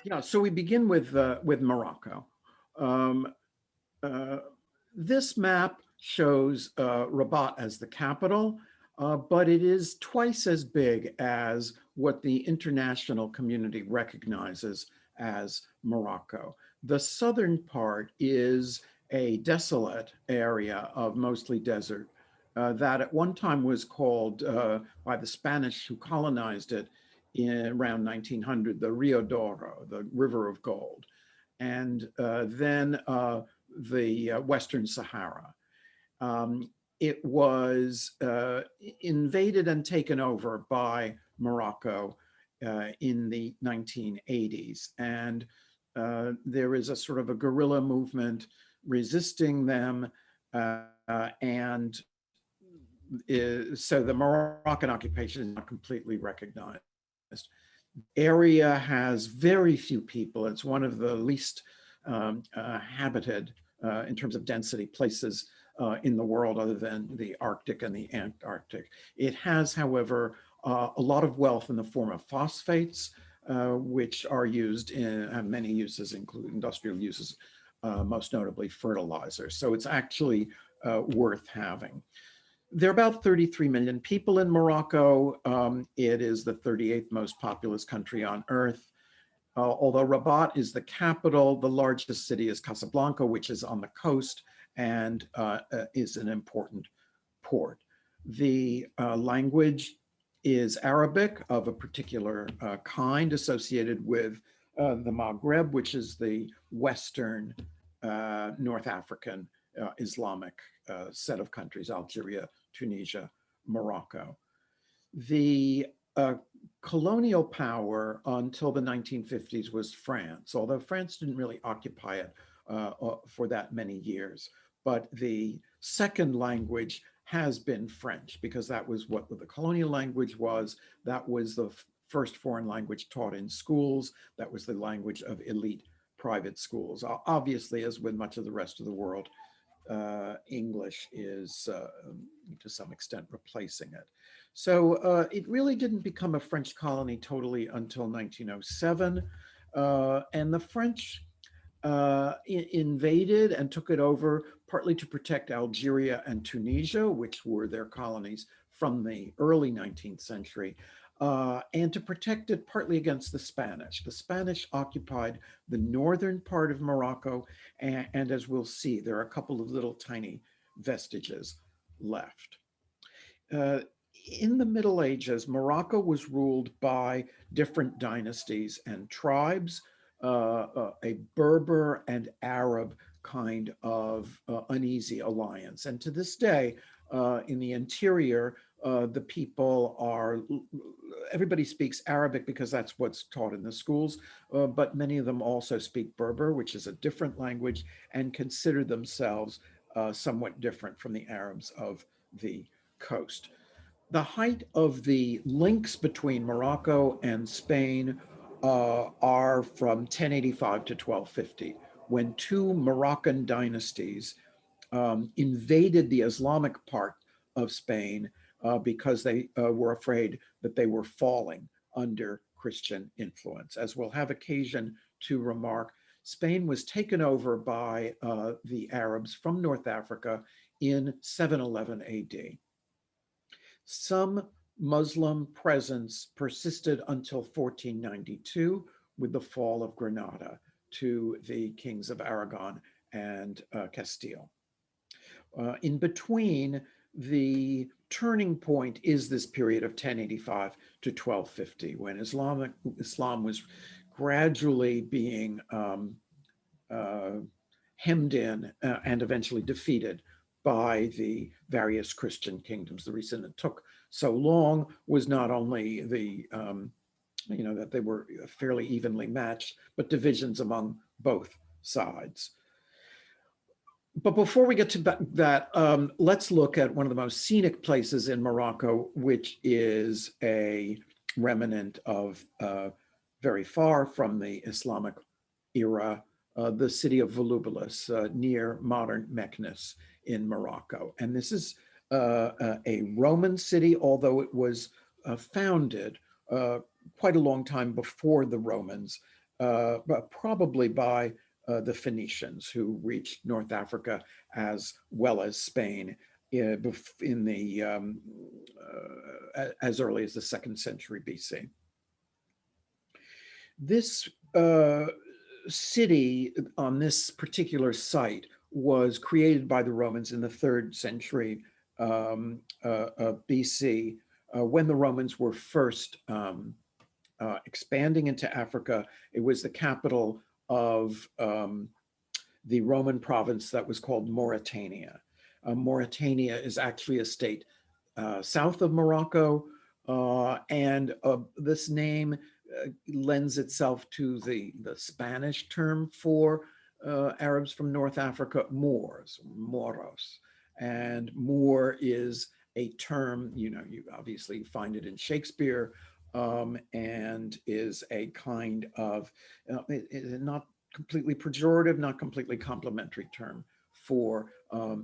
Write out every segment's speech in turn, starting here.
Yeah, so we begin with Morocco. Um, uh, this map shows Rabat as the capital, but it is twice as big as what the international community recognizes as Morocco. The southern part is a desolate area of mostly desert that at one time was called by the Spanish who colonized it in around 1900, the Rio Douro, the River of Gold. And then the Western Sahara. Um, it was invaded and taken over by Morocco in the 1980s. And there is a sort of a guerrilla movement resisting them. And so the Moroccan occupation is not completely recognized. The area has very few people. It's one of the least habited in terms of density places in the world other than the Arctic and the Antarctic. It has, however, a lot of wealth in the form of phosphates, which are used in many uses, including industrial uses, most notably fertilizer. So it's actually worth having. There are about 33 million people in Morocco. It is the 38th most populous country on earth. Although Rabat is the capital, the largest city is Casablanca, which is on the coast and is an important port. The language is Arabic of a particular kind associated with the Maghreb, which is the Western North African Islamic set of countries, Algeria, Tunisia, Morocco. The colonial power until the 1950s was France, although France didn't really occupy it for that many years. But the second language has been French because that was what the colonial language was. That was the first foreign language taught in schools. That was the language of elite private schools. Obviously, as with much of the rest of the world, English is to some extent replacing it. So it really didn't become a French colony totally until 1907. And the French invaded and took it over partly to protect Algeria and Tunisia, which were their colonies from the early 19th century, and to protect it partly against the Spanish. The Spanish occupied the northern part of Morocco, and as we'll see, there are a couple of little tiny vestiges left. Uh, in the Middle Ages, Morocco was ruled by different dynasties and tribes, a Berber and Arab kind of uneasy alliance. And to this day, in the interior, the people are, everybody speaks Arabic because that's what's taught in the schools, but many of them also speak Berber, which is a different language, and consider themselves somewhat different from the Arabs of the coast. The height of the links between Morocco and Spain are from 1085 to 1250, when two Moroccan dynasties invaded the Islamic part of Spain because they were afraid that they were falling under Christian influence. As we'll have occasion to remark, Spain was taken over by the Arabs from North Africa in 711 AD. Some Muslim presence persisted until 1492 with the fall of Granada to the kings of Aragon and Castile. In between, the turning point is this period of 1085 to 1250, when Islam was gradually being hemmed in and eventually defeated by the various Christian kingdoms. The reason it took so long was not only that they were fairly evenly matched, but divisions among both sides. But before we get to that, let's look at one of the most scenic places in Morocco, which is a remnant of very far from the Islamic era, the city of Volubilis, near modern Meknes in Morocco. And this is a Roman city, although it was founded quite a long time before the Romans but probably by the Phoenicians who reached North Africa as well as Spain in the as early as the 2nd century BC. This city on this particular site was created by the Romans in the 3rd century BC, when the Romans were first expanding into Africa. It was the capital of the Roman province that was called Mauritania. Mauritania is actually a state south of Morocco, and this name lends itself to the Spanish term for Arabs from North Africa, Moors, Moros. And Moor is a term, you obviously find it in Shakespeare, and is a kind of, not completely pejorative, not completely complimentary term for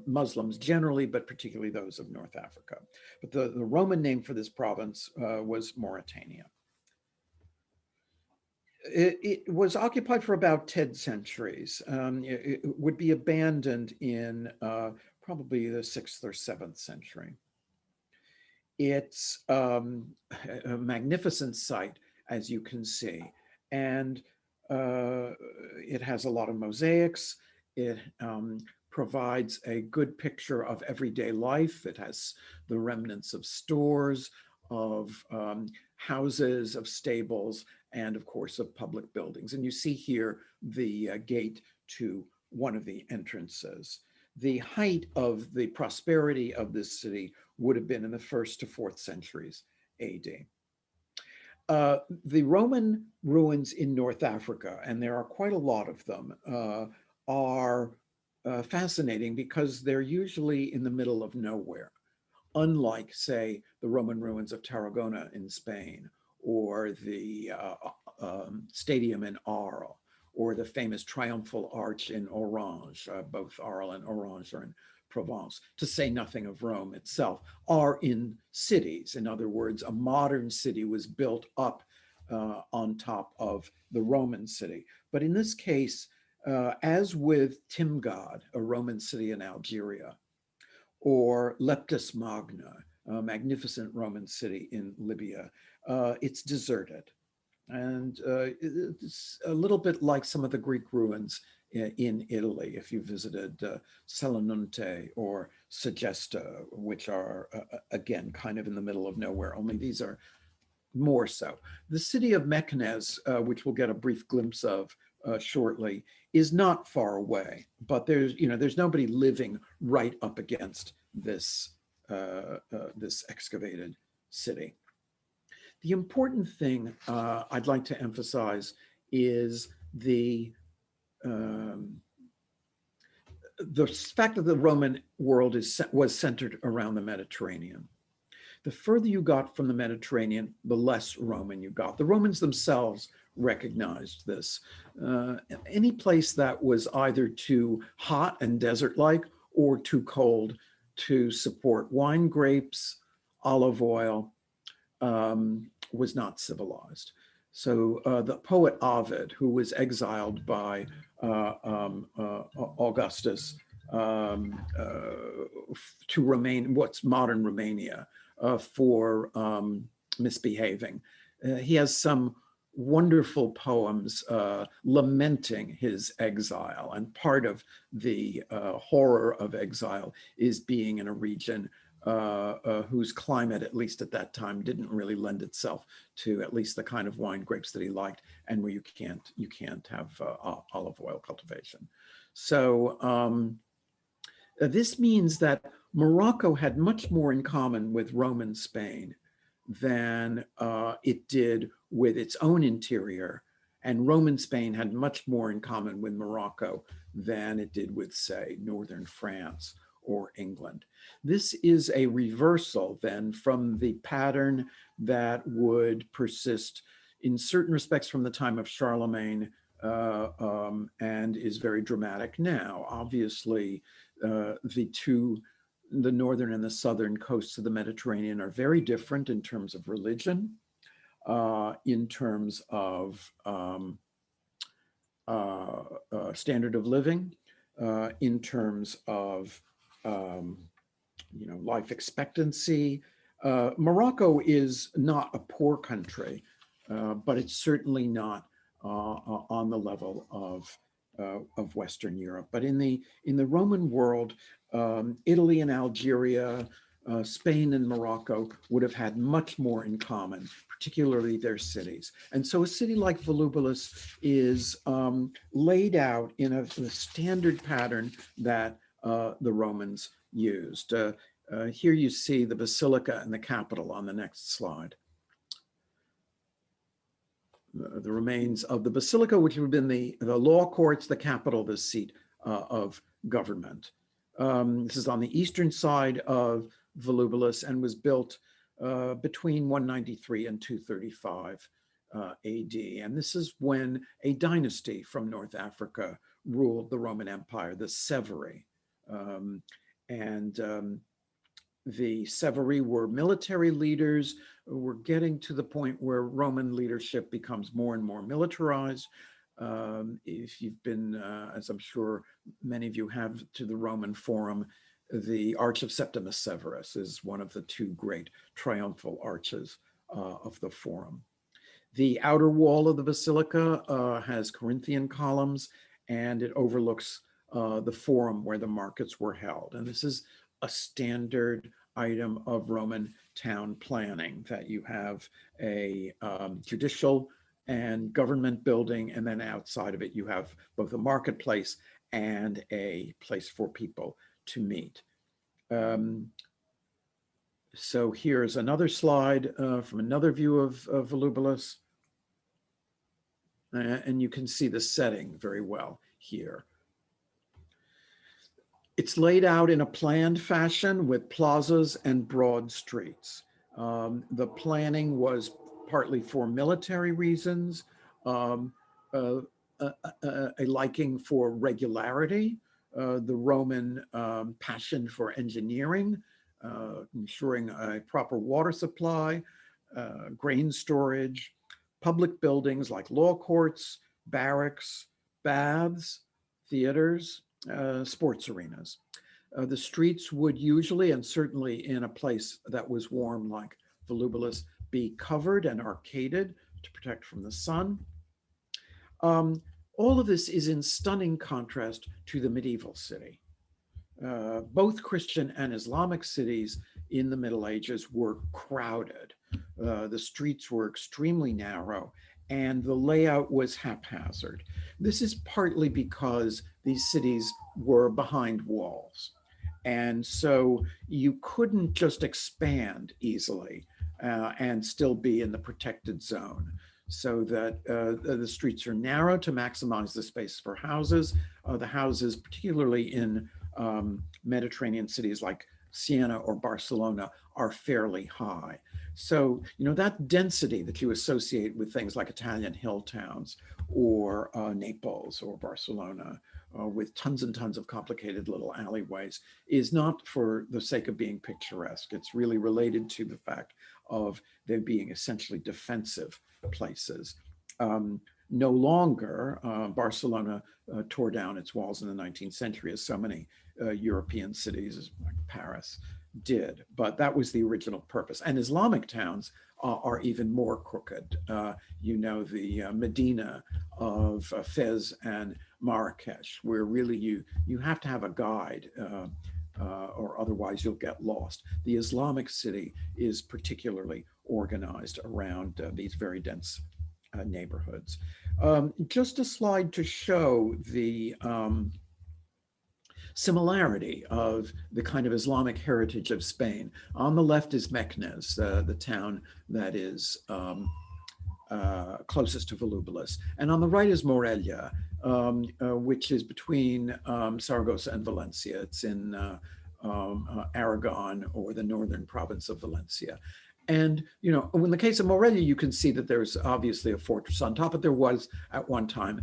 Muslims generally, but particularly those of North Africa. But the Roman name for this province was Mauritania. It was occupied for about 10 centuries. It would be abandoned in probably the 6th or 7th century. It's a magnificent site, as you can see, and it has a lot of mosaics. It provides a good picture of everyday life. It has the remnants of stores, of houses, of stables, and of course of public buildings. And you see here the gate to one of the entrances. The height of the prosperity of this city would have been in the 1st to 4th centuries AD. The Roman ruins in North Africa, and there are quite a lot of them, are fascinating because they're usually in the middle of nowhere, unlike, say, the Roman ruins of Tarragona in Spain, or the stadium in Arles, or the famous triumphal arch in Orange. Both Arles and Orange are in Provence, to say nothing of Rome itself, are in cities. In other words, a modern city was built up on top of the Roman city. But in this case, as with Timgad, a Roman city in Algeria, or Leptis Magna, a magnificent Roman city in Libya, it's deserted. And it's a little bit like some of the Greek ruins in Italy, if you visited Selinunte or Segesta, which are, again, kind of in the middle of nowhere, only these are more so. The city of Meknes, which we'll get a brief glimpse of shortly, is not far away, but there's nobody living right up against this, this excavated city. The important thing I'd like to emphasize is the fact that the Roman world was centered around the Mediterranean. The further you got from the Mediterranean, the less Roman you got. The Romans themselves recognized this. Any place that was either too hot and desert-like or too cold to support wine, grapes, olive oil, was not civilized. So the poet Ovid, who was exiled by Augustus to remain what's modern Romania for misbehaving, he has some wonderful poems lamenting his exile. And part of the horror of exile is being in a region whose climate, at least at that time, didn't really lend itself to at least the kind of wine grapes that he liked, and where you can't have olive oil cultivation. So this means that Morocco had much more in common with Roman Spain than it did with its own interior, and Roman Spain had much more in common with Morocco than it did with, say, northern France or England. This is a reversal then from the pattern that would persist in certain respects from the time of Charlemagne and is very dramatic now. Obviously, the northern and the southern coasts of the Mediterranean are very different in terms of religion, in terms of standard of living, in terms of um, life expectancy. Morocco is not a poor country, but it's certainly not on the level of Western Europe. But in the Roman world, Italy and Algeria, Spain and Morocco would have had much more in common, particularly their cities. And so a city like Volubilis is laid out in a standard pattern that the Romans used. Here you see the basilica and the Capitol on the next slide. The remains of the basilica, which would have been the law courts, the Capitol, the seat of government. This is on the eastern side of Volubilis and was built between 193 and 235 AD. And this is when a dynasty from North Africa ruled the Roman Empire, the Severi. The Severi were military leaders. We're getting to the point where Roman leadership becomes more and more militarized. If you've been, as I'm sure many of you have, to the Roman Forum, the Arch of Septimus Severus is one of the two great triumphal arches of the Forum. The outer wall of the basilica has Corinthian columns, and it overlooks the Forum where the markets were held. And this is a standard item of Roman town planning, that you have a judicial and government building, and then outside of it you have both a marketplace and a place for people to meet. So here's another slide from another view of Volubilis. And you can see the setting very well here. It's laid out in a planned fashion with plazas and broad streets. The planning was partly for military reasons, a liking for regularity, the Roman passion for engineering, ensuring a proper water supply, grain storage, public buildings like law courts, barracks, baths, theaters, sports arenas. The streets would usually, and certainly in a place that was warm like Volubilis, be covered and arcaded to protect from the sun. All of this is in stunning contrast to the medieval city. Both Christian and Islamic cities in the Middle Ages were crowded. The streets were extremely narrow, and the layout was haphazard. This is partly because these cities were behind walls. And so you couldn't just expand easily and still be in the protected zone. So that the streets are narrow to maximize the space for houses. The houses, particularly in Mediterranean cities like Siena or Barcelona, are fairly high. So, that density that you associate with things like Italian hill towns or Naples or Barcelona, with tons and tons of complicated little alleyways, is not for the sake of being picturesque. It's really related to the fact of there being essentially defensive places. No longer, Barcelona tore down its walls in the 19th century, as so many European cities like Paris did, but that was the original purpose. And Islamic towns are even more crooked. The Medina of Fez and Marrakesh, where really you have to have a guide or otherwise you'll get lost. The Islamic city is particularly organized around these very dense neighborhoods. Just a slide to show the similarity of the kind of Islamic heritage of Spain. On the left is Meknes, the town that is closest to Volubilis. And on the right is Morelia, which is between Saragossa and Valencia. It's in Aragon, or the northern province of Valencia. And, in the case of Morelia, you can see that there's obviously a fortress on top, but there was at one time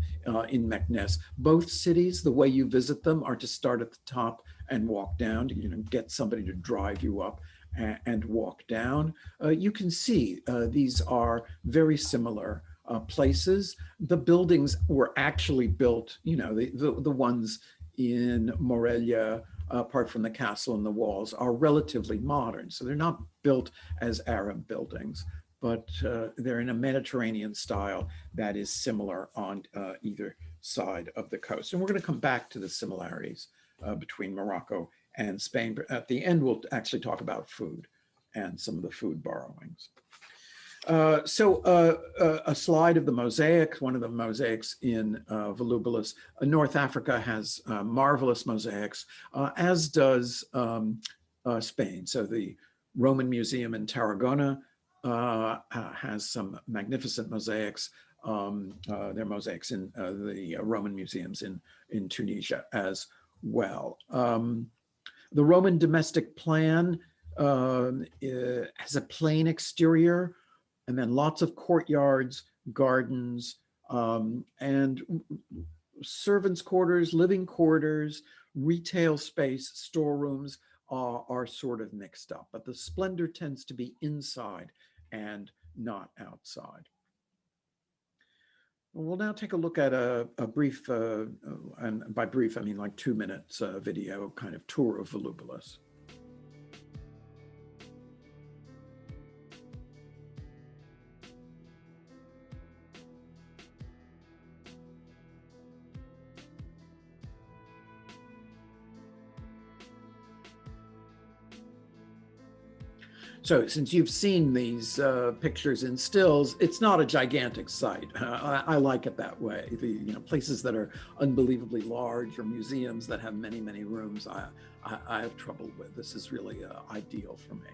in Meknes. Both cities, the way you visit them are to start at the top and walk down, to get somebody to drive you up and walk down. You can see these are very similar places. The buildings were actually built, the ones in Morelia, apart from the castle and the walls, are relatively modern. So they're not built as Arab buildings, but they're in a Mediterranean style that is similar on either side of the coast. And we're going to come back to the similarities between Morocco and Spain. But at the end, we'll actually talk about food and some of the food borrowings. A slide of the mosaic, one of the mosaics in Volubilis. North Africa has marvelous mosaics, as does Spain. So the Roman Museum in Tarragona has some magnificent mosaics. There are mosaics in the Roman museums in Tunisia as well. The Roman domestic plan has a plain exterior, and then lots of courtyards, gardens, and servants' quarters, living quarters, retail space, storerooms are sort of mixed up, but the splendor tends to be inside and not outside. We'll now take a look at a brief, and by brief, I mean like 2 minutes video kind of tour of Volubilis. So since you've seen these pictures in stills, it's not a gigantic site. I like it that way. The places that are unbelievably large or museums that have many, many rooms, I have trouble with. This is really ideal for me.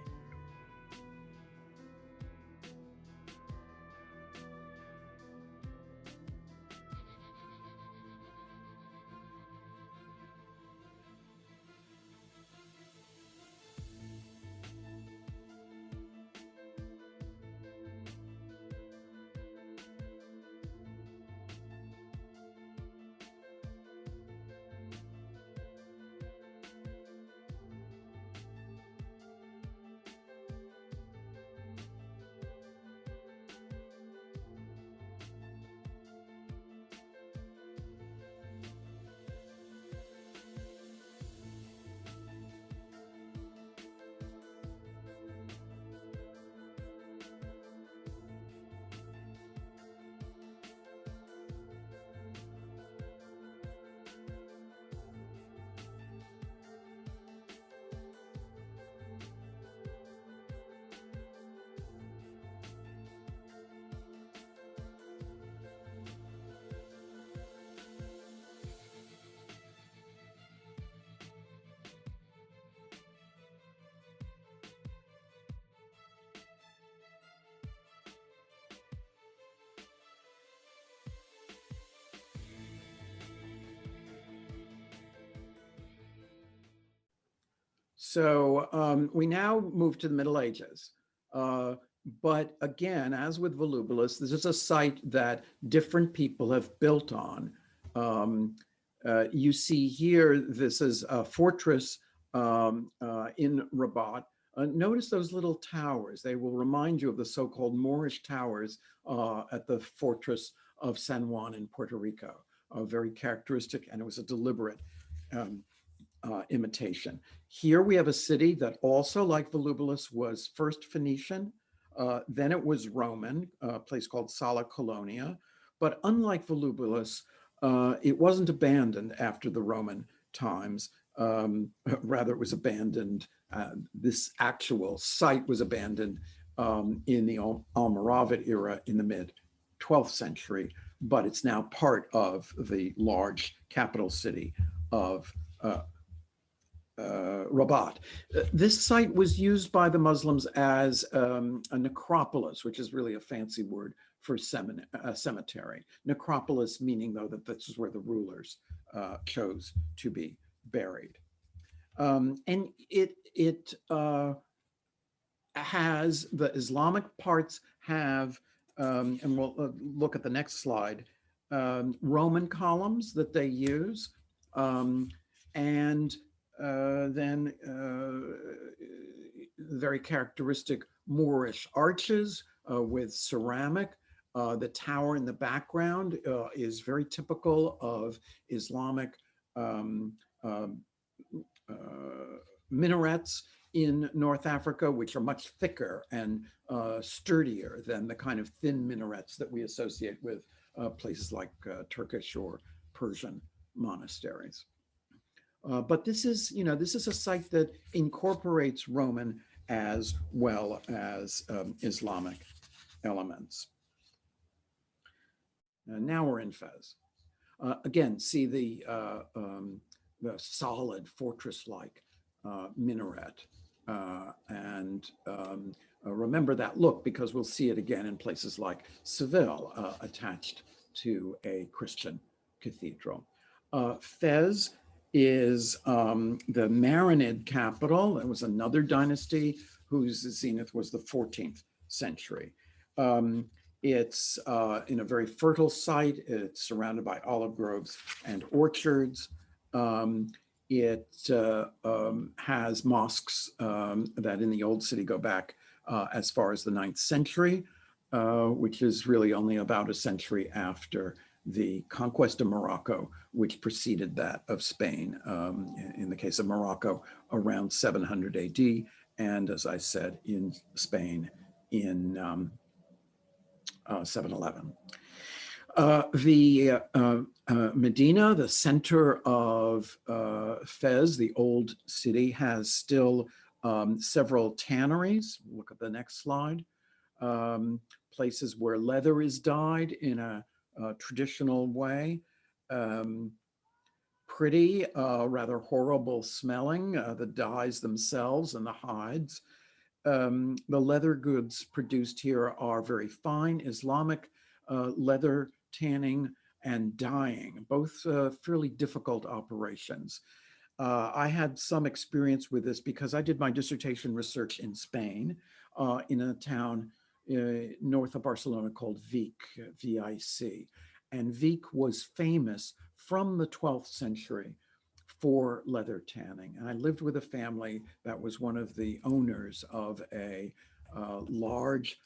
So we now move to the Middle Ages. But again, as with Volubilis, this is a site that different people have built on. You see here, this is a fortress in Rabat. Notice those little towers. They will remind you of the so-called Moorish towers at the fortress of San Juan in Puerto Rico. Very characteristic, and it was a deliberate imitation. Here we have a city that also, like Volubilis, was first Phoenician, then it was Roman, a place called Sala Colonia. But unlike Volubilis, it wasn't abandoned after the Roman times. Rather, it was abandoned. This actual site was abandoned in the Almoravid era in the mid-12th century, but it's now part of the large capital city of Rabat. This site was used by the Muslims as a necropolis, which is really a fancy word for cemetery. Necropolis meaning, though, that this is where the rulers chose to be buried. And it has, the Islamic parts have, and we'll look at the next slide, Roman columns that they use, and then very characteristic Moorish arches with ceramic, The tower in the background is very typical of Islamic um, uh, minarets in North Africa, which are much thicker and sturdier than the kind of thin minarets that we associate with places like Turkish or Persian monasteries. But this is, this is a site that incorporates Roman as well as Islamic elements. Now we're in Fez. Again, see the solid fortress-like minaret. And remember that look, because we'll see it again in places like Seville, attached to a Christian cathedral. Fez is the Marinid capital. It was another dynasty whose zenith was the 14th century. It's in a very fertile site. It's surrounded by olive groves and orchards. It has mosques that in the old city go back as far as the 9th century, which is really only about a century after the conquest of Morocco, which preceded that of Spain. In the case of Morocco, around 700 AD, and as I said, in Spain in 711. The Medina, the center of Fez, the old city, has still several tanneries. Look at the next slide. Places where leather is dyed in a traditional way. Pretty, rather horrible smelling, the dyes themselves and the hides. The leather goods produced here are very fine Islamic leather tanning and dyeing, both fairly difficult operations. I had some experience with this because I did my dissertation research in Spain, in a town north of Barcelona called Vic, V-I-C. And Vic was famous from the 12th century for leather tanning. And I lived with a family that was one of the owners of a large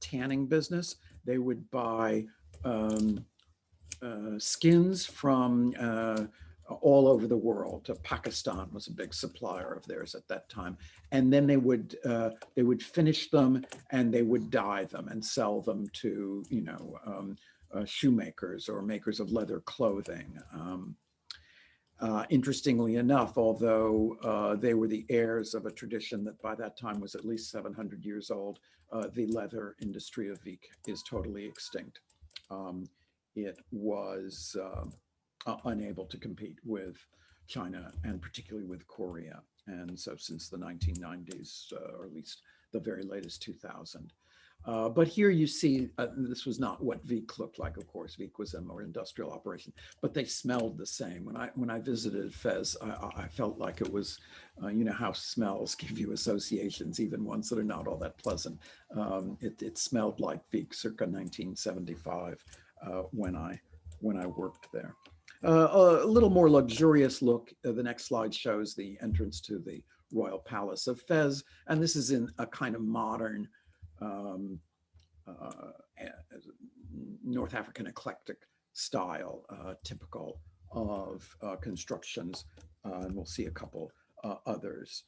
tanning business. They would buy skins from all over the world. Pakistan was a big supplier of theirs at that time. And then they would finish them and they would dye them and sell them to, shoemakers or makers of leather clothing. Interestingly enough, although they were the heirs of a tradition that by that time was at least 700 years old, the leather industry of Vic is totally extinct. It was unable to compete with China and particularly with Korea. And so since the 1990s, or at least the very latest 2000. But here you see, this was not what Vic looked like, of course. Vic was a more industrial operation, but they smelled the same. When I visited Fez, I felt like it was, how smells give you associations, even ones that are not all that pleasant. It smelled like Vic circa 1975 when I worked there. A little more luxurious look. The next slide shows the entrance to the Royal Palace of Fez, and this is in a kind of modern North African eclectic style, typical of constructions, and we'll see a couple others.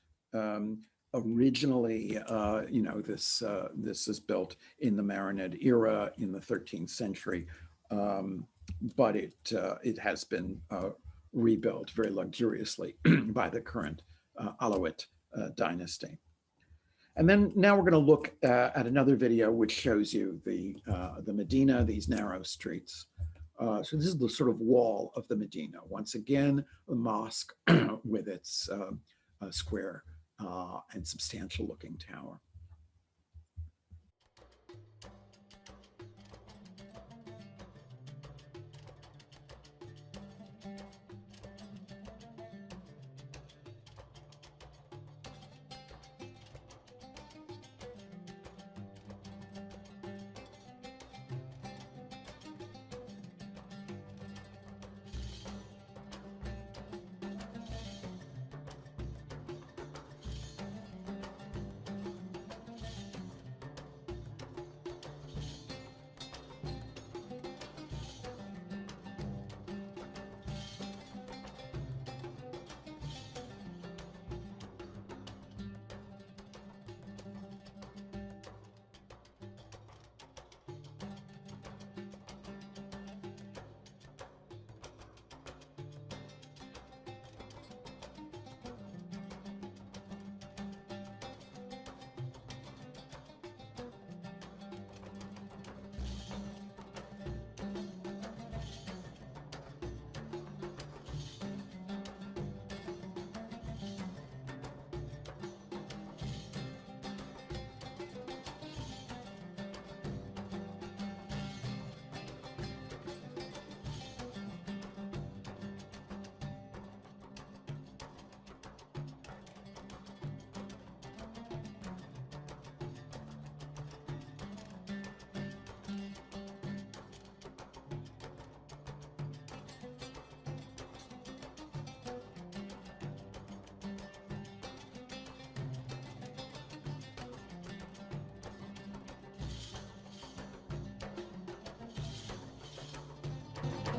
Originally, this is built in the Marinid era in the 13th century, but it has been rebuilt very luxuriously by the current Alawite dynasty. And then now we're going to look at another video which shows you the Medina, these narrow streets. So this is the sort of wall of the Medina. Once again, the mosque with its square and substantial looking tower.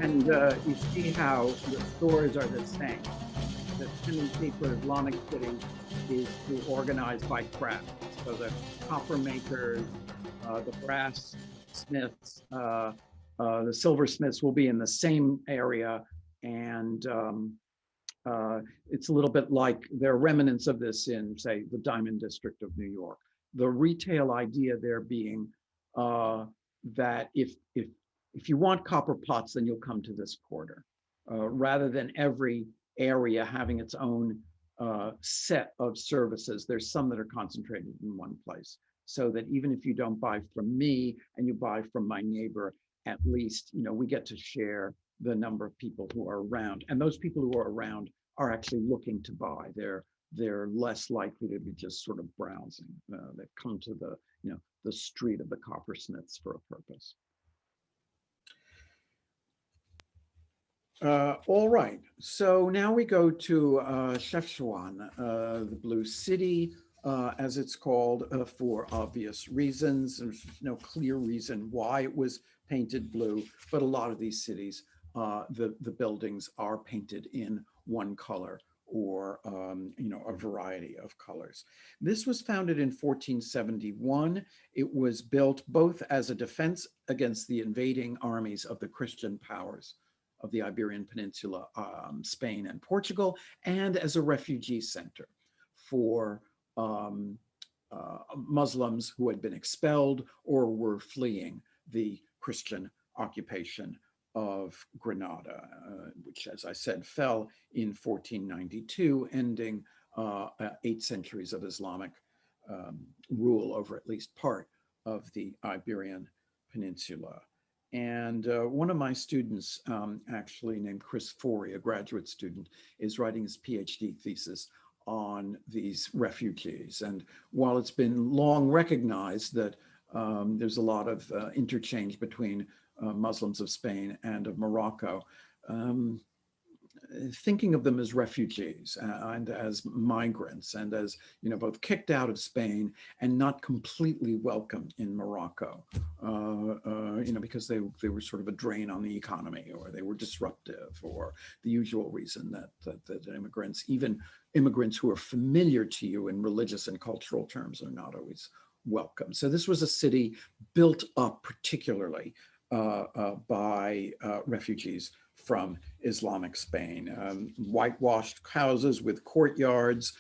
And you see how the stores are the same. The tendency for Islamic cities is to organize by craft. So the copper makers, the brass smiths, the silversmiths will be in the same area, and it's a little bit like there are remnants of this in, say, the Diamond District of New York. The retail idea there being that if you want copper pots, then you'll come to this quarter, rather than every area having its own set of services. There's some that are concentrated in one place, so that even if you don't buy from me and you buy from my neighbor, at least we get to share the number of people who are around, and those people who are around are actually looking to buy. They're less likely to be just sort of browsing. They've come to the street of the coppersmiths for a purpose. All right, so now we go to Chefchaouen, the Blue City, as it's called, for obvious reasons. There's no clear reason why it was painted blue, but a lot of these cities, the buildings are painted in one color or a variety of colors. This was founded in 1471. It was built both as a defense against the invading armies of the Christian powers of the Iberian Peninsula, Spain and Portugal, and as a refugee center for Muslims who had been expelled or were fleeing the Christian occupation of Granada, which, as I said, fell in 1492, ending 8 centuries of Islamic rule over at least part of the Iberian Peninsula. And one of my students, actually named Chris Forey, a graduate student, is writing his PhD thesis on these refugees. And while it's been long recognized that there's a lot of interchange between Muslims of Spain and of Morocco, thinking of them as refugees and as migrants and as both kicked out of Spain and not completely welcome in Morocco, because they were sort of a drain on the economy, or they were disruptive, or the usual reason that immigrants, even immigrants who are familiar to you in religious and cultural terms, are not always welcome. So this was a city built up particularly by refugees from Islamic Spain. Whitewashed houses with courtyards,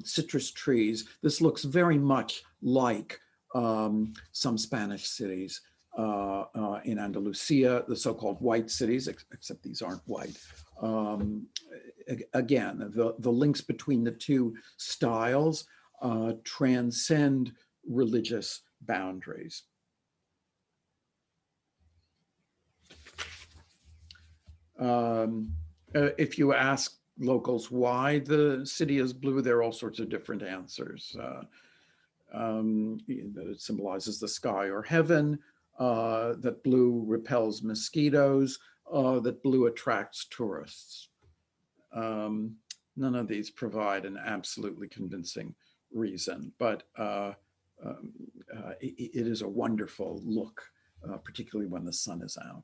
citrus trees. This looks very much like some Spanish cities in Andalusia, the so-called white cities, except these aren't white. Again, the links between the two styles transcend religious boundaries. If you ask locals why the city is blue, there are all sorts of different answers. It symbolizes the sky or heaven, that blue repels mosquitoes, that blue attracts tourists. None of these provide an absolutely convincing reason, but it is a wonderful look, particularly when the sun is out.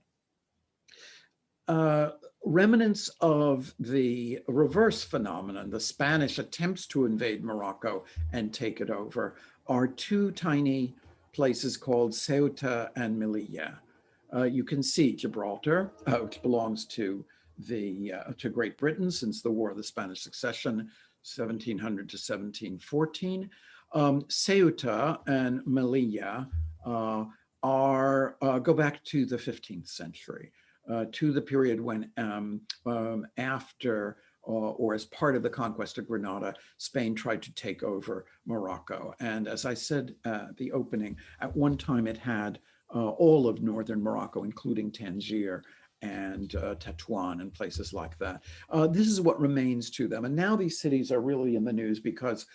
Remnants of the reverse phenomenon, the Spanish attempts to invade Morocco and take it over, are 2 tiny places called Ceuta and Melilla. You can see Gibraltar, which belongs to Great Britain since the War of the Spanish Succession, 1700 to 1714. Ceuta and Melilla go back to the 15th century. To the period when after or as part of the conquest of Granada, Spain tried to take over Morocco. And as I said at the opening, at one time it had all of northern Morocco, including Tangier and Tetuan and places like that. This is what remains to them. And now these cities are really in the news because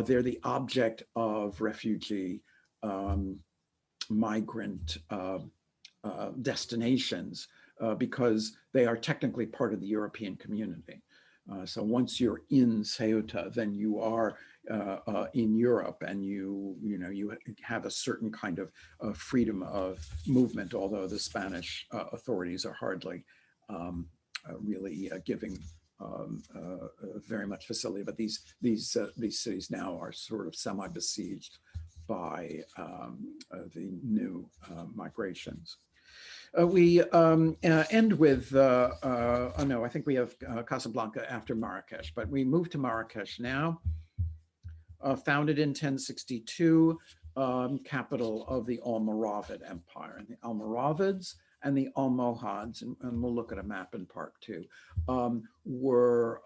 they're the object of refugee migrant destinations, because they are technically part of the European community. So once you're in Ceuta, then you are in Europe, and you have a certain kind of freedom of movement, although the Spanish authorities are hardly really giving very much facility. But these cities now are sort of semi-besieged by the new migrations. We end with, oh no, I think we have Casablanca after Marrakesh, but we move to Marrakesh now. Founded in 1062, capital of the Almoravid Empire. And the Almoravids and the Almohads, and we'll look at a map in part two, were,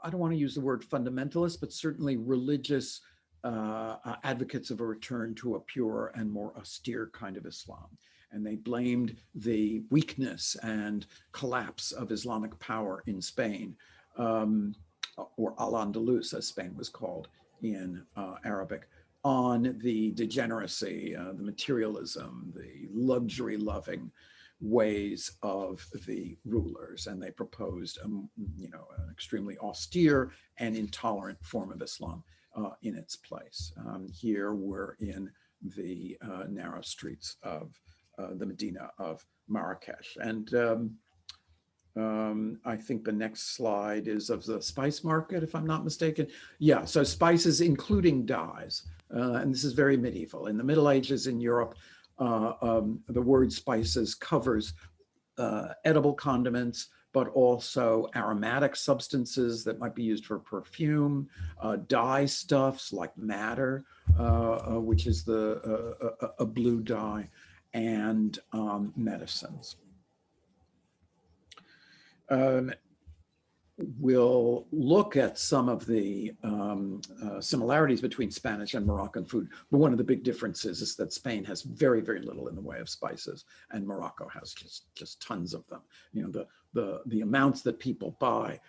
I don't want to use the word fundamentalist, but certainly religious advocates of a return to a pure and more austere kind of Islam. And they blamed the weakness and collapse of Islamic power in Spain, or Al-Andalus, as Spain was called in Arabic, on the degeneracy, the materialism, the luxury-loving ways of the rulers. And they proposed, an extremely austere and intolerant form of Islam in its place. Here we're in the narrow streets of the Medina of Marrakesh. And I think the next slide is of the spice market, if I'm not mistaken. Yeah, so spices, including dyes. And this is very medieval. In the Middle Ages in Europe, the word spices covers edible condiments, but also aromatic substances that might be used for perfume, dye stuffs like madder, which is a blue dye, and medicines. We'll look at some of the similarities between Spanish and Moroccan food, but one of the big differences is that Spain has very, very little in the way of spices, and Morocco has just tons of them. The amounts that people buy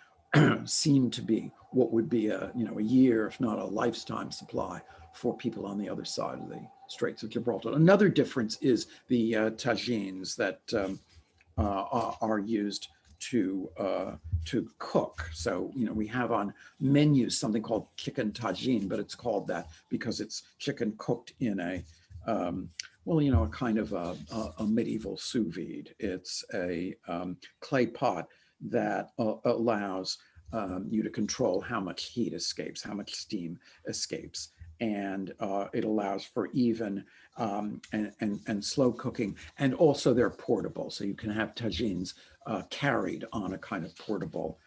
seem to be what would be a year, if not a lifetime supply for people on the other side of the Straits of Gibraltar. Another difference is the tagines that are used to cook. So, we have on menus something called chicken tagine, but it's called that because it's chicken cooked in a kind of a medieval sous vide. It's a clay pot that allows you to control how much heat escapes, how much steam escapes. And it allows for even and slow cooking. And also they're portable. So you can have tagines carried on a kind of portable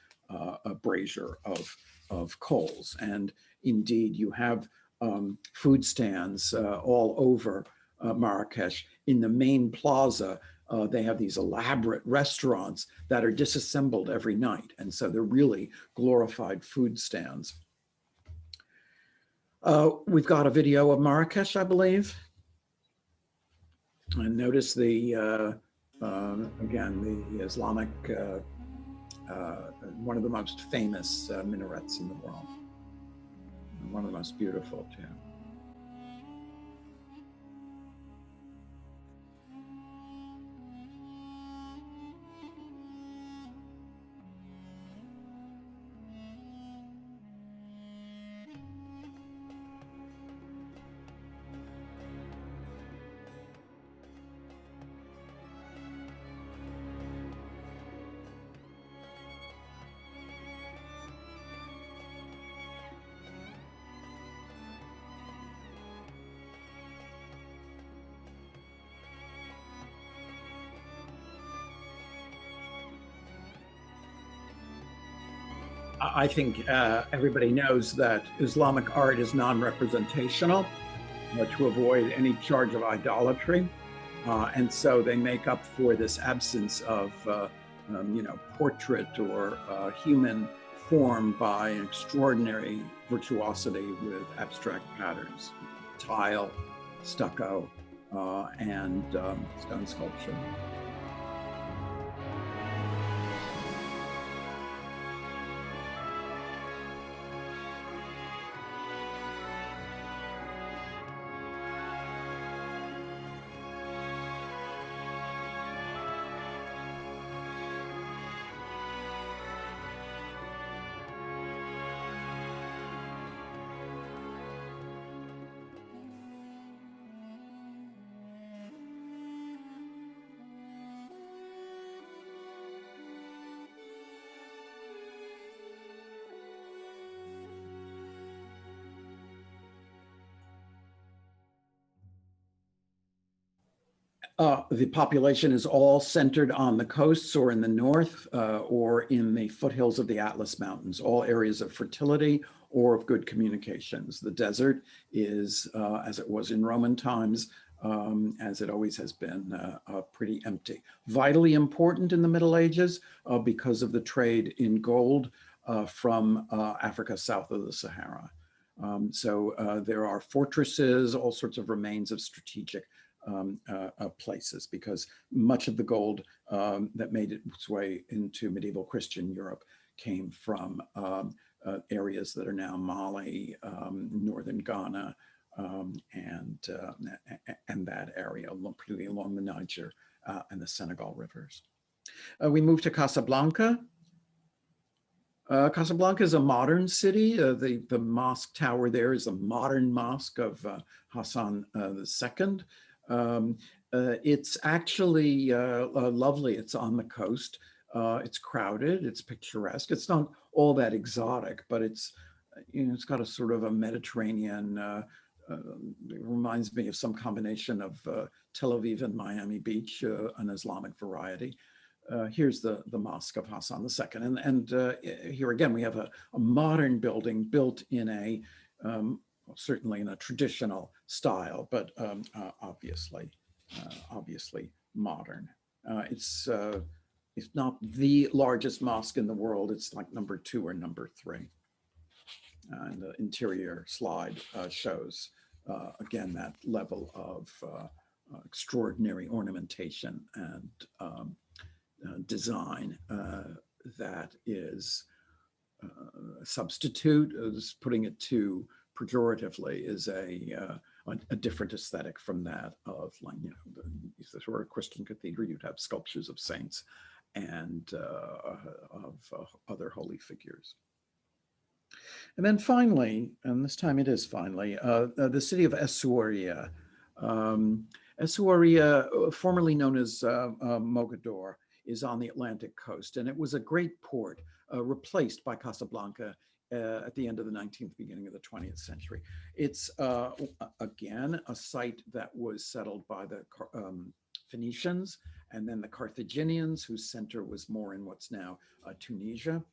brazier of coals. And indeed, you have food stands all over Marrakesh. In the main plaza, they have these elaborate restaurants that are disassembled every night. And so they're really glorified food stands. We've got a video of Marrakesh, I believe. And notice again, the Islamic, one of the most famous minarets in the world. And one of the most beautiful too. I think everybody knows that Islamic art is non-representational to avoid any charge of idolatry. And so they make up for this absence of, portrait or human form by an extraordinary virtuosity with abstract patterns, tile, stucco, and stone sculpture. The population is all centered on the coasts or in the north or in the foothills of the Atlas Mountains, all areas of fertility or of good communications. The desert is, as it was in Roman times, as it always has been, pretty empty. Vitally important in the Middle Ages because of the trade in gold from Africa south of the Sahara. So there are fortresses, all sorts of remains of strategic places, because much of the gold that made its way into medieval Christian Europe came from areas that are now Mali, northern Ghana, and that area, particularly along the Niger and the Senegal rivers. We move to Casablanca. Casablanca is a modern city. The mosque tower there is a modern mosque of Hassan II. It's actually lovely. It's on the coast. It's crowded. It's picturesque. It's not all that exotic, but it's it's got a sort of a Mediterranean. It reminds me of some combination of Tel Aviv and Miami Beach, an Islamic variety. Here's the Mosque of Hassan II. And here again, we have a modern building built in a, certainly in a traditional style, but obviously modern. It's not the largest mosque in the world. It's like number 2 or number 3. And the interior slide shows, again, that level of extraordinary ornamentation and design that is a substitute, putting it too pejoratively, is a different aesthetic from that of, like, if this were a Christian cathedral, you'd have sculptures of saints and of other holy figures. And then finally, and this time it is finally, the city of Essaouira. Essaouira, formerly known as Mogador, is on the Atlantic coast, and it was a great port replaced by Casablanca at the end of the 19th, beginning of the 20th century. It's, again, a site that was settled by the Phoenicians and then the Carthaginians, whose center was more in what's now Tunisia.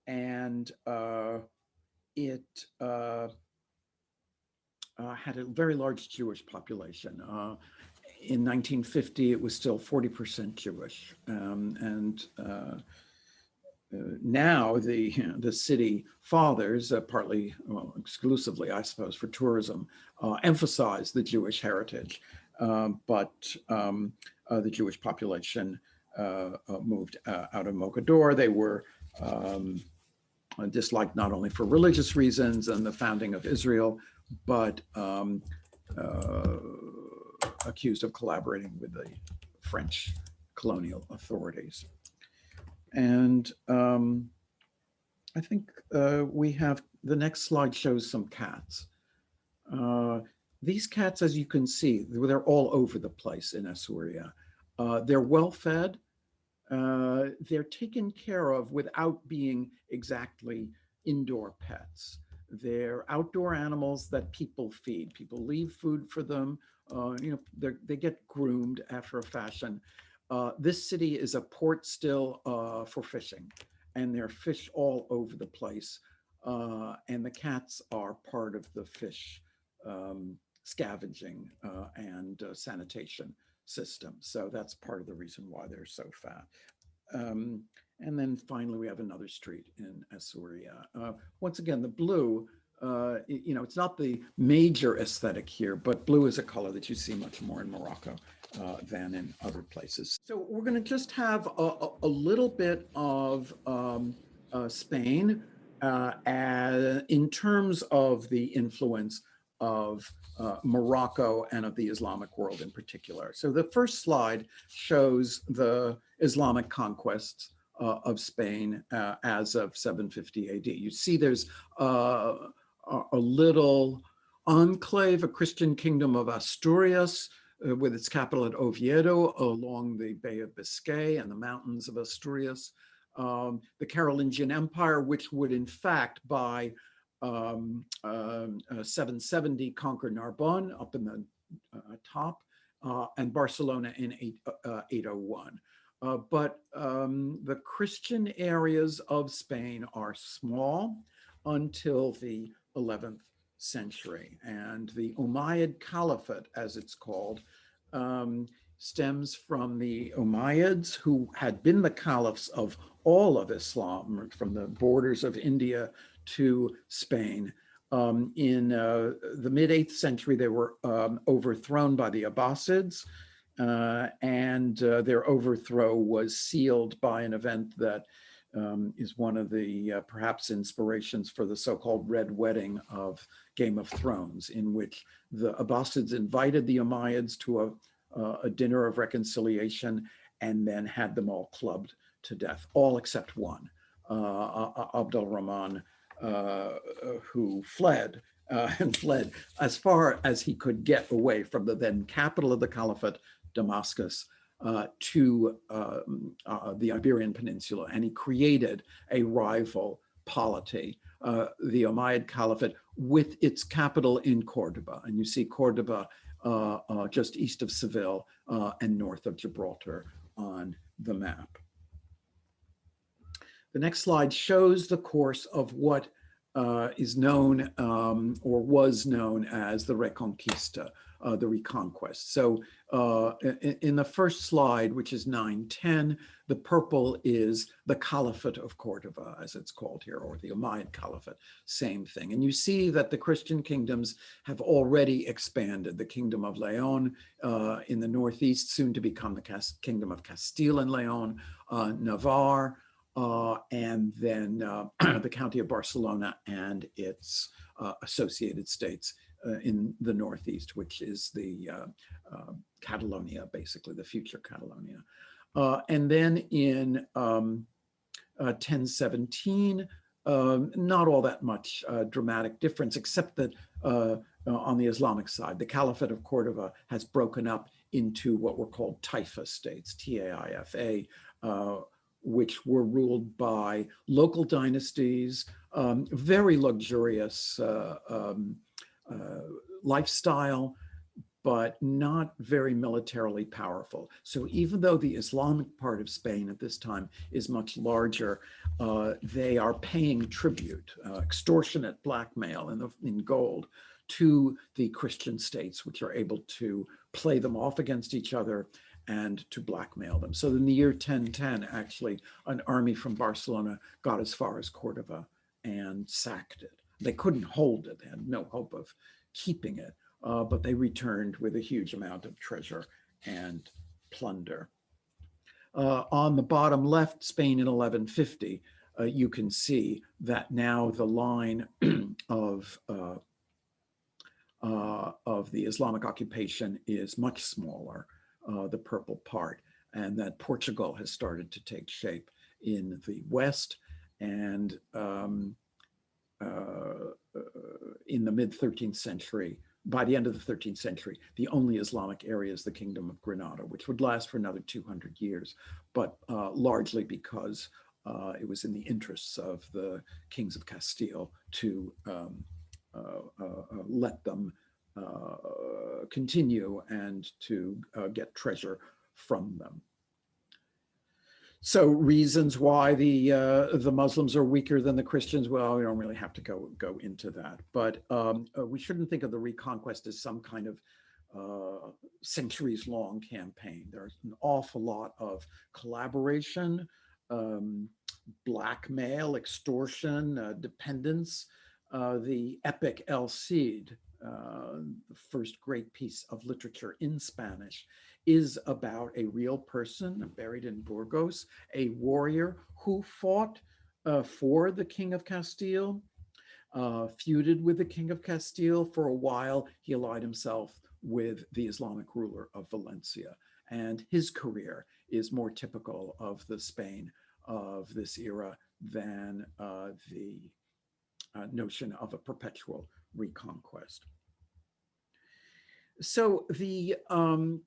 And it had a very large Jewish population. In 1950, it was still 40% Jewish. Now the city fathers, partly, well, exclusively, I suppose, for tourism, emphasize the Jewish heritage. But the Jewish population moved out of Mogador. They were disliked not only for religious reasons and the founding of Israel, but accused of collaborating with the French colonial authorities. And I think we have, the next slide shows some cats. These cats, as you can see, they're all over the place in Essaouira. They're well fed. They're taken care of without being exactly indoor pets. They're outdoor animals that people feed. People leave food for them. They get groomed after a fashion. This city is a port still for fishing, and there are fish all over the place. And the cats are part of the fish scavenging and sanitation system. So that's part of the reason why they're so fat. And then finally, we have another street in Essaouira. Once again, the blue, it's not the major aesthetic here, but blue is a color that you see much more in Morocco than in other places. So we're going to just have a little bit of Spain in terms of the influence of Morocco and of the Islamic world in particular. So the first slide shows the Islamic conquests of Spain as of 750 AD. You see there's a little enclave, a Christian kingdom of Asturias, with its capital at Oviedo along the Bay of Biscay and the mountains of Asturias. The Carolingian Empire, which would in fact by 770 conquer Narbonne up in the top, and Barcelona in 801. But the Christian areas of Spain are small until the 11th century. And the Umayyad Caliphate, as it's called, stems from the Umayyads, who had been the caliphs of all of Islam, from the borders of India to Spain. In the mid 8th century, they were overthrown by the Abbasids, and their overthrow was sealed by an event that is one of the perhaps inspirations for the so-called Red Wedding of Game of Thrones, in which the Abbasids invited the Umayyads to a dinner of reconciliation and then had them all clubbed to death, all except one, Abd al-Rahman, who fled and fled as far as he could get away from the then capital of the Caliphate, Damascus, to the Iberian Peninsula, and he created a rival polity, the Umayyad Caliphate, with its capital in Cordoba. And you see Cordoba just east of Seville and north of Gibraltar on the map. The next slide shows the course of what is known or was known as the Reconquista, the Reconquest. So in the first slide, which is 910, the purple is the Caliphate of Cordoba, as it's called here, or the Umayyad Caliphate, same thing. And you see that the Christian kingdoms have already expanded. The Kingdom of Leon in the northeast, soon to become the Kingdom of Castile and Leon, Navarre, and then the County of Barcelona and its associated states in the northeast, which is the Catalonia, basically, the future Catalonia. And then in 1017, not all that much dramatic difference, except that on the Islamic side, the Caliphate of Cordoba has broken up into what were called Taifa states, T-A-I-F-A, which were ruled by local dynasties, very luxurious lifestyle, but not very militarily powerful. So even though the Islamic part of Spain at this time is much larger, they are paying tribute, extortionate blackmail in gold, to the Christian states, which are able to play them off against each other and to blackmail them. So in the year 1010, actually, an army from Barcelona got as far as Cordoba and sacked it. They couldn't hold it. They had no hope of keeping it, but they returned with a huge amount of treasure and plunder. On the bottom left, Spain in 1150, you can see that now the line of the Islamic occupation is much smaller, the purple part, and that Portugal has started to take shape in the west. And in the mid-13th century, by the end of the 13th century, the only Islamic area is the Kingdom of Granada, which would last for another 200 years, but largely because it was in the interests of the kings of Castile to let them continue and to get treasure from them. So reasons why the Muslims are weaker than the Christians, well, we don't really have to go into that. But we shouldn't think of the Reconquest as some kind of centuries-long campaign. There's an awful lot of collaboration, blackmail, extortion, dependence. The epic El Cid, the first great piece of literature in Spanish, is about a real person buried in Burgos, a warrior who fought for the King of Castile, feuded with the King of Castile. For a while, he allied himself with the Islamic ruler of Valencia. And his career is more typical of the Spain of this era than the notion of a perpetual reconquest. So the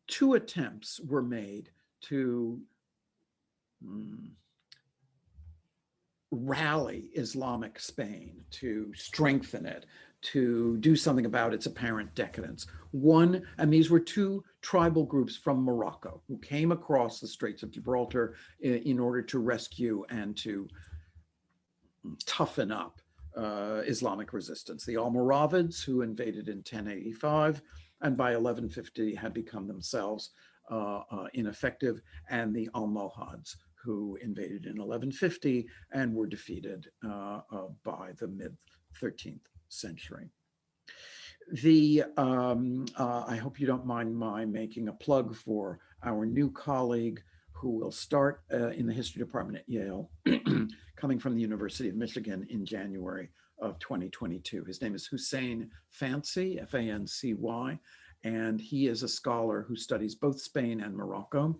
two attempts were made to rally Islamic Spain, to strengthen it, to do something about its apparent decadence. One, and these were two tribal groups from Morocco who came across the Straits of Gibraltar in order to rescue and to toughen up Islamic resistance. The Almoravids, who invaded in 1085 and by 1150 had become themselves ineffective, and the Almohads, who invaded in 1150 and were defeated by the mid 13th century. I hope you don't mind my making a plug for our new colleague who will start in the history department at Yale, coming from the University of Michigan in January of 2022. His name is Hussein Fancy, Fancy, and he is a scholar who studies both Spain and Morocco.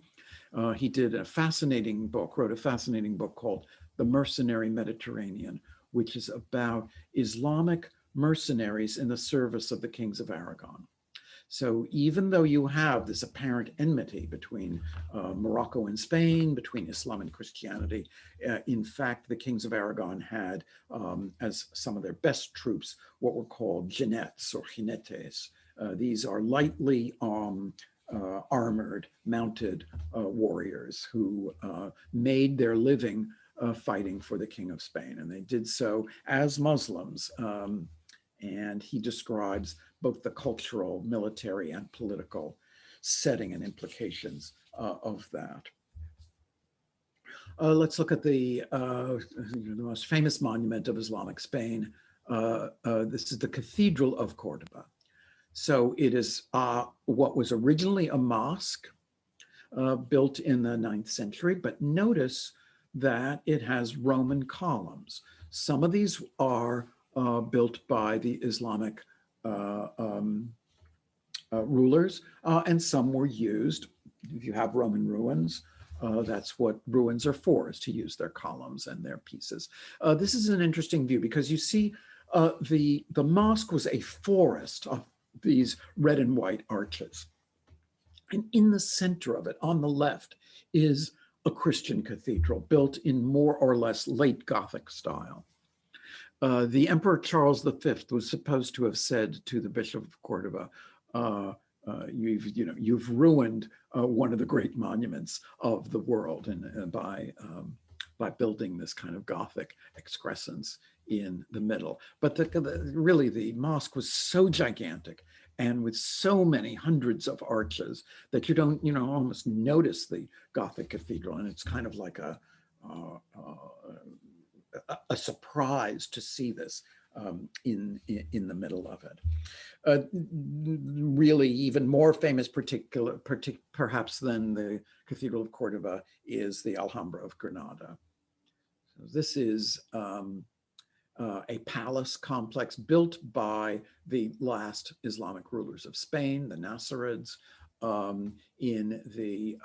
He did a fascinating book, wrote a fascinating book called The Mercenary Mediterranean, which is about Islamic mercenaries in the service of the kings of Aragon. So even though you have this apparent enmity between Morocco and Spain, between Islam and Christianity, in fact, the kings of Aragon had, as some of their best troops, what were called jinetes or jinetes. These are lightly armored, mounted warriors who made their living fighting for the King of Spain. And they did so as Muslims. And he describes both the cultural, military, and political setting and implications of that. Let's look at the most famous monument of Islamic Spain. This is the Cathedral of Cordoba. So it is what was originally a mosque built in the 9th century, but notice that it has Roman columns. Some of these are built by the Islamic rulers, and some were used. If you have Roman ruins, that's what ruins are for, is to use their columns and their pieces. This is an interesting view because you see the mosque was a forest of these red and white arches. And in the center of it, on the left, is a Christian cathedral built in more or less late Gothic style. The Emperor Charles V was supposed to have said to the Bishop of Cordoba, you've ruined one of the great monuments of the world, and by building this kind of Gothic excrescence in the middle. But really, the mosque was so gigantic and with so many hundreds of arches that you don't, almost notice the Gothic cathedral, and it's kind of like a surprise to see this in the middle of it. Really, even more famous, perhaps than the Cathedral of Cordoba, is the Alhambra of Granada. So this is a palace complex built by the last Islamic rulers of Spain, the Nassirids, in the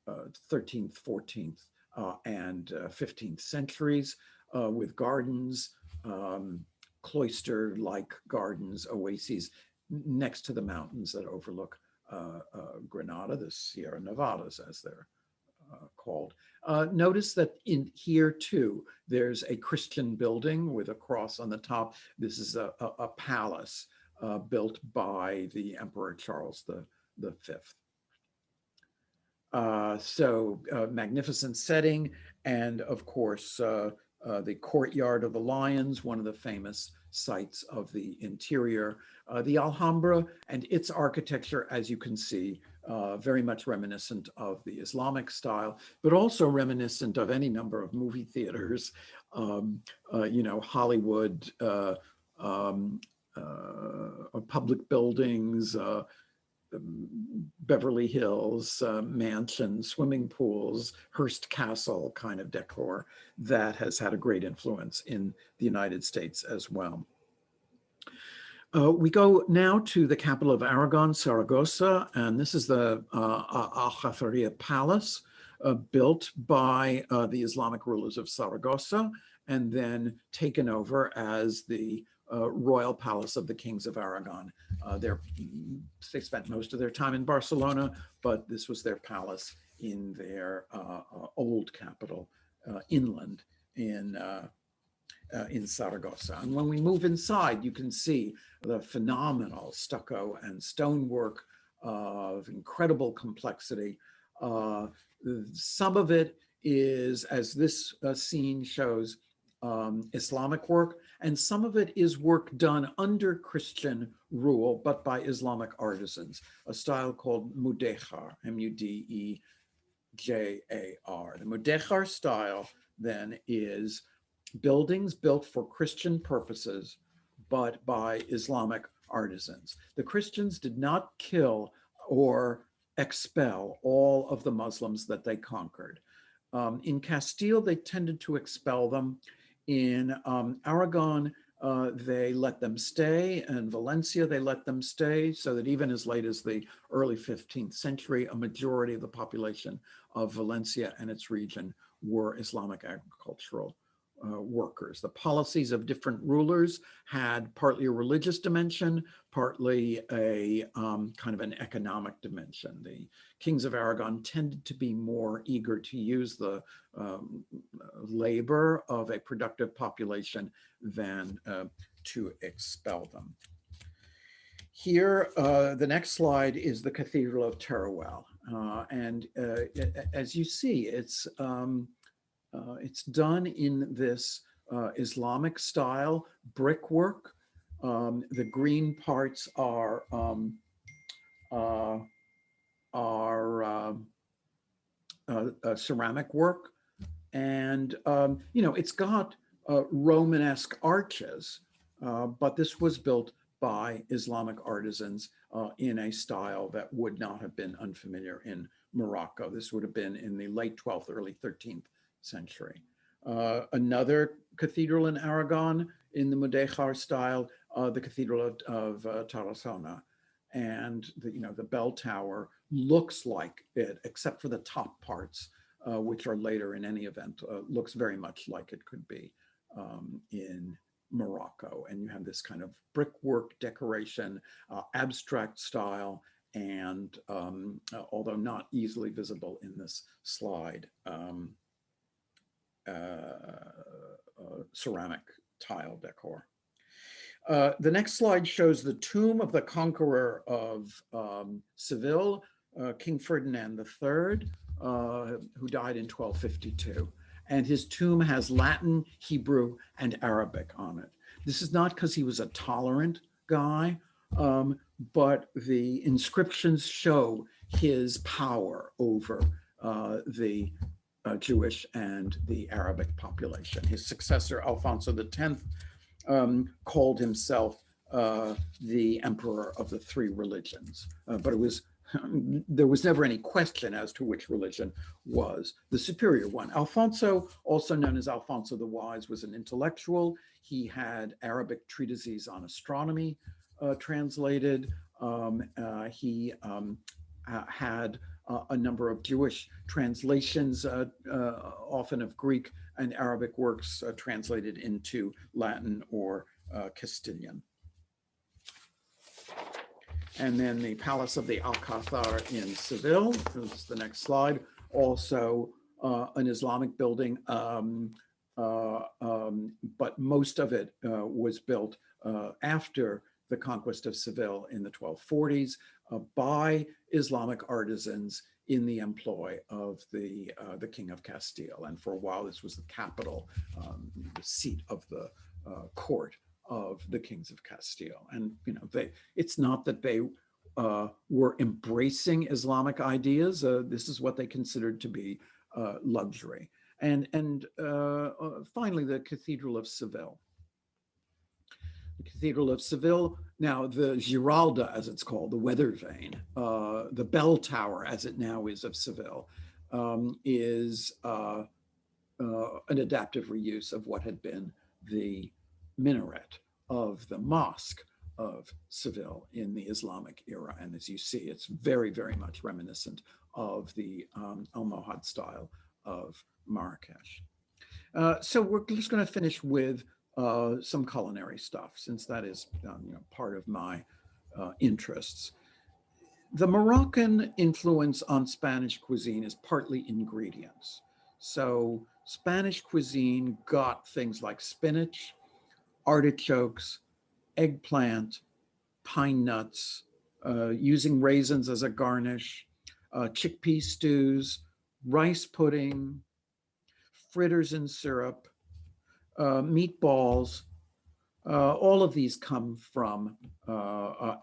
13th, 14th, and 15th centuries, with gardens, cloister-like gardens, oases next to the mountains that overlook Granada, the Sierra Nevadas, as they're called. Notice that in here too, there's a Christian building with a cross on the top. This is a palace built by the Emperor Charles V. So magnificent setting, and of course, the courtyard of the lions, one of the famous sites of the interior. The Alhambra and its architecture, as you can see, very much reminiscent of the Islamic style, but also reminiscent of any number of movie theaters, Hollywood, public buildings, Beverly Hills, mansions, swimming pools, Hearst Castle kind of decor that has had a great influence in the United States as well. We go now to the capital of Aragon, Saragossa, and this is the Aljaferia Palace, built by the Islamic rulers of Saragossa, and then taken over as the royal palace of the kings of Aragon. They spent most of their time in Barcelona, but this was their palace in their old capital, inland in Saragossa. And when we move inside, you can see the phenomenal stucco and stonework of incredible complexity. Some of it is, as this scene shows, Islamic work, and some of it is work done under Christian rule, but by Islamic artisans, a style called Mudechar, Mudejar. The Mudechar style then is buildings built for Christian purposes, but by Islamic artisans. The Christians did not kill or expel all of the Muslims that they conquered. In Castile, they tended to expel them. In Aragon, they let them stay. In Valencia, they let them stay, so that even as late as the early 15th century, a majority of the population of Valencia and its region were Islamic agricultural workers. The policies of different rulers had partly a religious dimension, partly a kind of an economic dimension. The kings of Aragon tended to be more eager to use the labor of a productive population than to expel them. Here, the next slide is the Cathedral of Teruel. And as you see, it's done in this Islamic style brickwork. The green parts are ceramic work, and it's got Romanesque arches, but this was built by Islamic artisans in a style that would not have been unfamiliar in Morocco. This would have been in the late 12th, early 13th century. Another cathedral in Aragon in the Mudechar style, the Cathedral of Tarazona. And the bell tower looks like it, except for the top parts, which are later in any event, looks very much like it could be in Morocco. And you have this kind of brickwork decoration, abstract style, and although not easily visible in this slide, ceramic tile decor. The next slide shows the tomb of the conqueror of Seville, King Ferdinand III, who died in 1252. And his tomb has Latin, Hebrew, and Arabic on it. This is not because he was a tolerant guy, but the inscriptions show his power over the Jewish and the Arabic population. His successor, Alfonso X, called himself the emperor of the three religions, but there was never any question as to which religion was the superior one. Alfonso, also known as Alfonso the Wise, was an intellectual. He had Arabic treatises on astronomy translated. He had a number of Jewish translations, often of Greek and Arabic works translated into Latin or Castilian. And then the Palace of the Alcázar in Seville, this is the next slide, also an Islamic building, but most of it was built after the conquest of Seville in the 1240s by Islamic artisans in the employ of the King of Castile. And for a while, this was the capital, the seat of the court of the kings of Castile. And it's not that they were embracing Islamic ideas. This is what they considered to be luxury. And finally, the Cathedral of Seville. The Cathedral of Seville, now the Giralda, as it's called, the weather vane, the bell tower, as it now is of Seville, is an adaptive reuse of what had been the minaret of the mosque of Seville in the Islamic era. And as you see, it's very, very much reminiscent of the Almohad style of Marrakesh. So we're just going to finish with some culinary stuff, since that is part of my interests. The Moroccan influence on Spanish cuisine is partly ingredients. So Spanish cuisine got things like spinach, artichokes, eggplant, pine nuts, using raisins as a garnish, chickpea stews, rice pudding, fritters in syrup, meatballs. All of these come from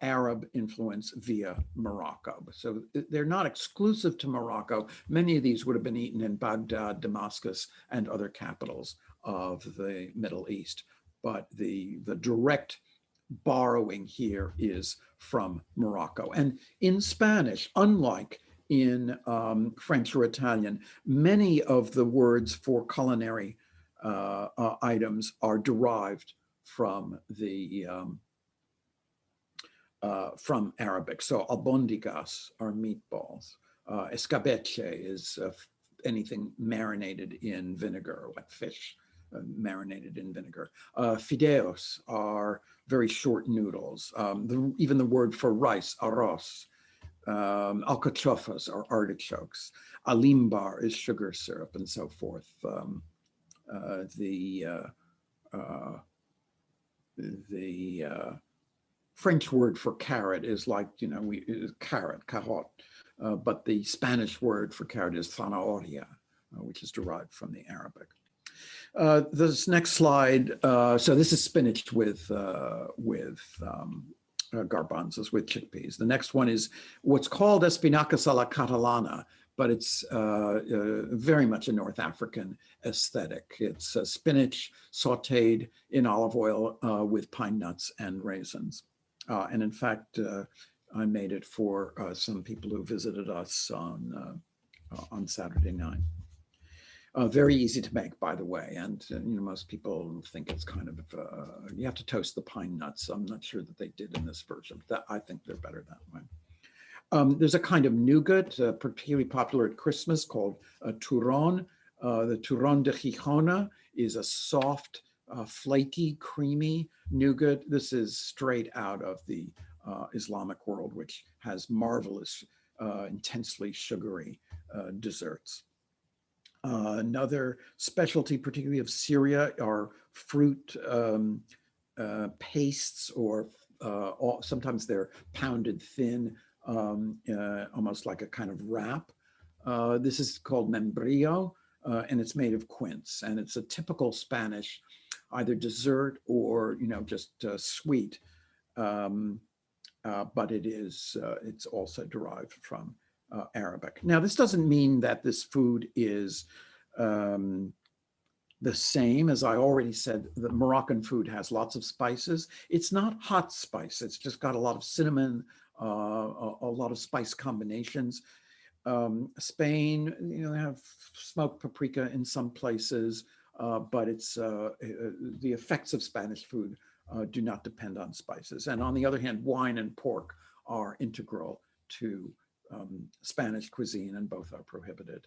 Arab influence via Morocco. So they're not exclusive to Morocco. Many of these would have been eaten in Baghdad, Damascus, and other capitals of the Middle East. But the direct borrowing here is from Morocco. And in Spanish, unlike in French or Italian, many of the words for culinary items are derived from the from Arabic. So albondigas are meatballs. Escabeche is anything marinated in vinegar, like fish marinated in vinegar. Fideos are very short noodles. Even the word for rice, arroz. Alcachofas are artichokes. Alimbar is sugar syrup, and so forth. The French word for carrot is like, carrot, carotte, but the Spanish word for carrot is zanahoria, which is derived from the Arabic. This next slide, so this is spinach with garbanzos, with chickpeas. The next one is what's called espinacas a la catalana, but it's very much a North African aesthetic. It's spinach sauteed in olive oil with pine nuts and raisins. And in fact, I made it for some people who visited us on Saturday night. Very easy to make, by the way, and most people think it's kind of you have to toast the pine nuts. I'm not sure that they did in this version, but I think they're better that way. There's a kind of nougat, particularly popular at Christmas, called turrón. The turrón de Gijona is a soft, flaky, creamy nougat. This is straight out of the Islamic world, which has marvelous, intensely sugary desserts. Another specialty, particularly of Syria, are fruit pastes, or sometimes they're pounded thin, almost like a kind of wrap. This is called membrillo, and it's made of quince, and it's a typical Spanish, either dessert or just sweet, but it's also derived from Arabic. Now, this doesn't mean that this food is the same. As I already said, the Moroccan food has lots of spices. It's not hot spice. It's just got a lot of cinnamon, a lot of spice combinations. Spain, they have smoked paprika in some places, but it's the effects of Spanish food do not depend on spices. And on the other hand, wine and pork are integral to Spanish cuisine, and both are prohibited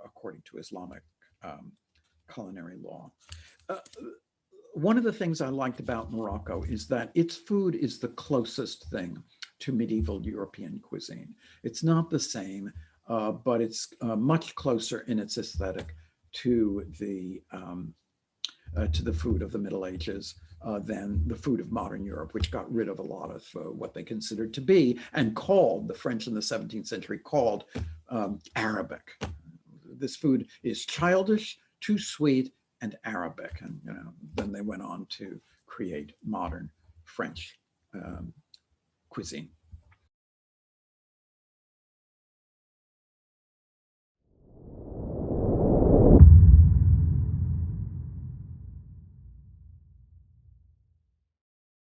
according to Islamic culinary law. One of the things I liked about Morocco is that its food is the closest thing to medieval European cuisine. It's not the same, but it's much closer in its aesthetic to the food of the Middle Ages than the food of modern Europe, which got rid of a lot of what they considered to be, and called, the French in the 17th century called Arabic. This food is childish, too sweet, and Arabic. And then they went on to create modern French cuisine.